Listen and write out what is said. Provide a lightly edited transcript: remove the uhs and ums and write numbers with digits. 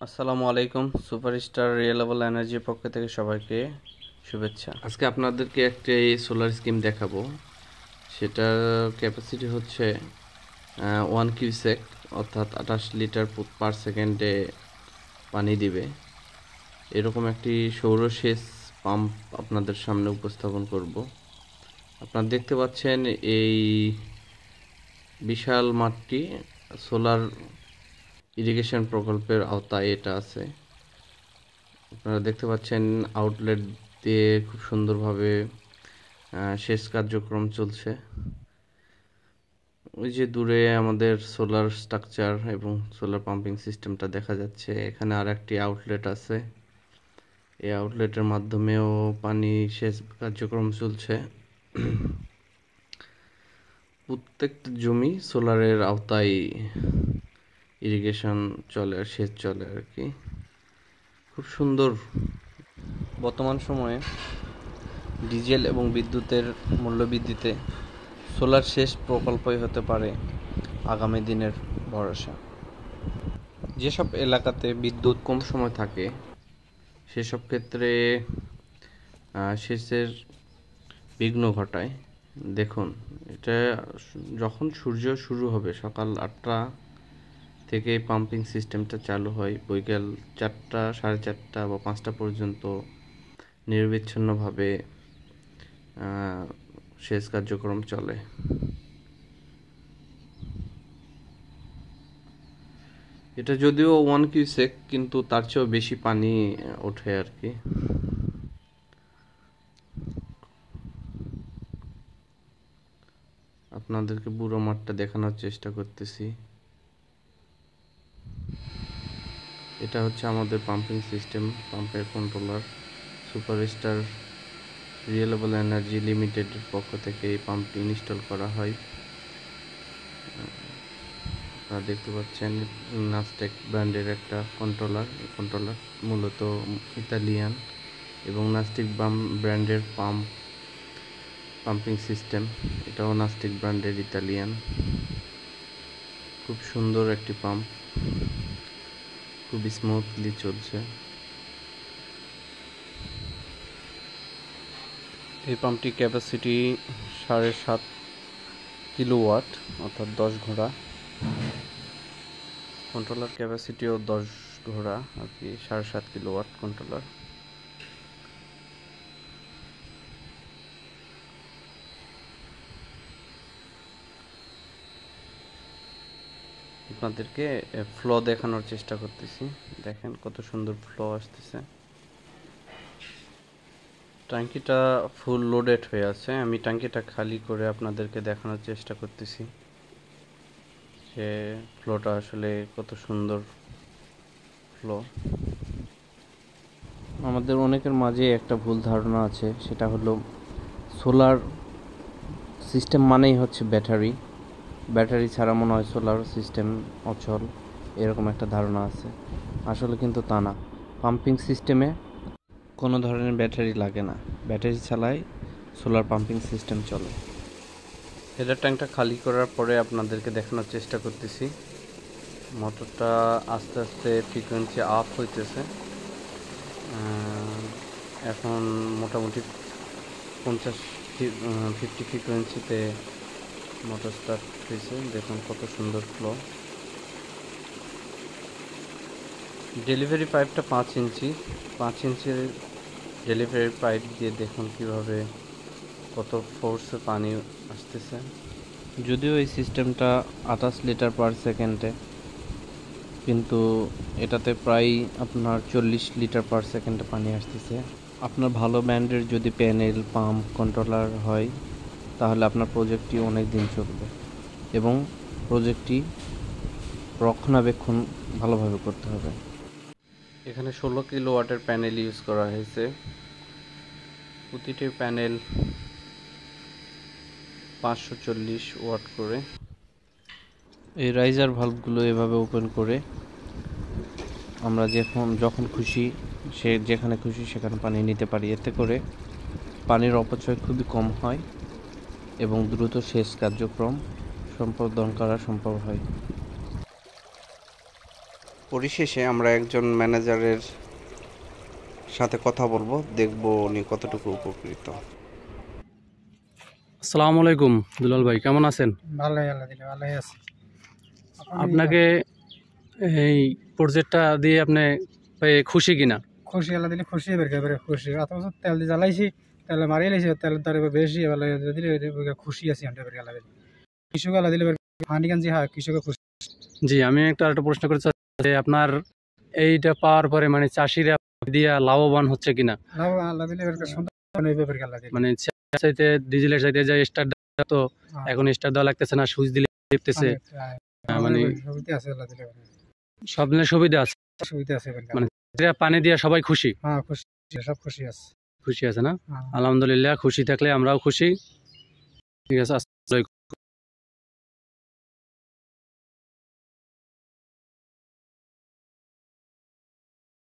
আসসালামু আলাইকুম। সুপারস্টার রিয়েলেবল এনার্জির পক্ষ থেকে সবাইকে শুভেচ্ছা। আজকে আপনাদেরকে একটি সোলার স্কিম দেখাবো। সেটার ক্যাপাসিটি হচ্ছে 1 কিউসেক, অর্থাৎ 28 লিটার পার সেকেন্ডে পানি দিবে। এরকম একটি সৌরসেচ পাম্প আপনাদের সামনে উপস্থাপন করব। আপনারা দেখতে পাচ্ছেন এই বিশাল মাঠটি সোলার ইরিগেশন প্রকল্পের আওতায় এটা আছে। আপনারা দেখতে পাচ্ছেন আউটলেট দিয়ে খুব সুন্দরভাবে সেচ কার্যক্রম চলছে। ওই যে দূরে আমাদের সোলার স্ট্রাকচার এবং সোলার পাম্পিং সিস্টেমটা দেখা যাচ্ছে। এখানে আর একটি আউটলেট আছে, এই আউটলেটের মাধ্যমেও পানি সেচ কার্যক্রম চলছে। প্রত্যেকটা জমি সোলারের আওতায় ইরিগেশন চলে, সেচ চলে আর কি। খুব সুন্দর। বর্তমান সময়ে ডিজেল এবং বিদ্যুতের মূল্যবৃদ্ধিতে সোলার সেচ প্রকল্পই হতে পারে আগামী দিনের ভরসা। যেসব এলাকাতে বিদ্যুৎ কম সময় থাকে সেসব ক্ষেত্রে সেচের বিঘ্ন ঘটায়। দেখুন, এটা যখন সূর্য শুরু হবে সকাল 8টা থেকে পাম্পিং সিস্টেমটা চালু হয়, বিকেল 4টা, 4:30 বা 5টা পর্যন্ত নিরবিচ্ছিন্নভাবে সেচ কার্যক্রম চলে। এটা যদিও 1 কিউসেক, কিন্তু তার চেয়েও বেশি পানি ওঠে আর কি। আপনাদেরকে পুরো মাঠটা দেখানোর চেষ্টা করতেছি। এটা হচ্ছে আমাদের পাম্পিং সিস্টেম, পাম্পের কন্ট্রোলার। সুপারস্টার রিয়েলেবল এনার্জি লিমিটেডের পক্ষ থেকে এই পাম্পটি ইনস্টল করা হয়। আপনারা দেখতে পাচ্ছেন নাস্টেক ব্র্যান্ডের একটা কন্ট্রোলার। এই কন্ট্রোলার মূলত ইতালিয়ান, এবং নাস্টিক ব্র্যান্ডের পাম্পিং সিস্টেম, এটাও নাস্টিক ব্র্যান্ডের ইতালিয়ান। খুব সুন্দর একটি পাম্প, খুব স্মুথলি চলছে। এই পাম্পটির ক্যাপাসিটি 7.5 কিলোওয়াট, অর্থাৎ 10 ঘোড়া। কন্ট্রোলার ক্যাপাসিটিও 10 ঘোড়া আর কি, 7.5 কিলোওয়াট কন্ট্রোলার। আপনাদেরকে ফ্লো দেখানোর চেষ্টা করতেছি। দেখেন কত সুন্দর ফ্লো আসতেছে। ট্যাঙ্কিটা ফুল লোডেড হয়ে আছে। আমি ট্যাঙ্কিটা খালি করে আপনাদেরকে দেখানোর চেষ্টা করতেছি যে ফ্লোটা আসলে কত সুন্দর ফ্লো। আমাদের অনেকের মাঝে একটা ভুল ধারণা আছে, সেটা হলো সোলার সিস্টেম মানেই হচ্ছে ব্যাটারি ছাড়া মনে হয় সোলার সিস্টেম অচল, এরকম একটা ধারণা আছে। আসলে কিন্তু তা না। পাম্পিং সিস্টেমে কোনো ধরনের ব্যাটারি লাগে না, ব্যাটারি ছাড়াই সোলার পাম্পিং সিস্টেম চলে। হেডার ট্যাঙ্কটা খালি করার পরে আপনাদেরকে দেখানোর চেষ্টা করতেছি। মোটরটা আস্তে আস্তে ফ্রিকোয়েন্সি আপ হইতেছে। এখন মোটামুটি 50 ফ্রিকোয়েন্সিতে মোটর স্টার্ট হয়েছে। দেখুন কত সুন্দর ফ্লো। ডেলিভারি পাইপটা 5 ইঞ্চির ডেলিভারি পাইপ দিয়ে দেখুন কিভাবে কত ফোর্সে পানি আসতেছে। যদিও এই সিস্টেমটা 28 লিটার পার সেকেন্ডে, কিন্তু এটাতে প্রায় আপনার 40 লিটার পার সেকেন্ডে পানি আসতেছে। আপনার ভালো ব্র্যান্ডের যদি প্যানেল, পাম্প, কন্ট্রোলার হয় তাহলে আপনার প্রজেক্টটি অনেক দিন চলবে, এবং প্রজেক্টটি রক্ষণাবেক্ষণ ভালোভাবে করতে হবে। এখানে 16 কিলোওয়াটের প্যানেল ইউজ করা হয়েছে। প্রতিটি প্যানেল 540 ওয়াট করে। এই রাইজার ভালভগুলো এভাবে ওপেন করে আমরা যখন খুশি যেখানে খুশি সেখানে পানি নিতে পারি। এতে করে পানির অপচয় খুবই কম হয় এবং দ্রুত সেচ কার্যক্রম সম্পাদন করা সম্ভব হয়। পরিশেষে আমরা একজন ম্যানেজারের সাথে কথা বলবো, দেখবো উনি কতটুকু উপকৃত। আসসালামু আলাইকুম দুলাল ভাই, কেমন আছেন? ভালোই আলহামদুলিল্লাহ, ভালোই আছি। আপনাকে এই প্রজেক্টটা দিয়ে আপনি খুশি কিনা? খুশি আলহামদুলিল্লাহ, খুশি এবারে খুশি। এত বছর তেল দিয়ে জ্বালাইছি, তেল মারিয়ে লাইছি, তেল তার বেশি দিলে খুশি আছি। কৃষক আলহামদুলিল্লাহ হানি গাঞ্জি হ্যাঁ কৃষক খুশি। জি, আমি একটা প্রশ্ন করতে চাচ্ছি, আপনার এইটা পাওয়ার পরে মানে চাষিরা দিয়া লাভবান হচ্ছে কিনা? মানে চাইতে ডিজেলের চাইতে যে স্টার তো এখন স্টার দেওয়া লাগতেছে না, সুইচ দিলে লিখতেছে, মানে সব মিলে সুবিধা আছে। মানে পানি দিয়ে সবাই খুশি? হ্যাঁ খুশি, সব খুশি আছে। খুশি আছে না? আলহামদুলিল্লাহ, খুশি থাকলে আমরাও খুশি। ঠিক আছে।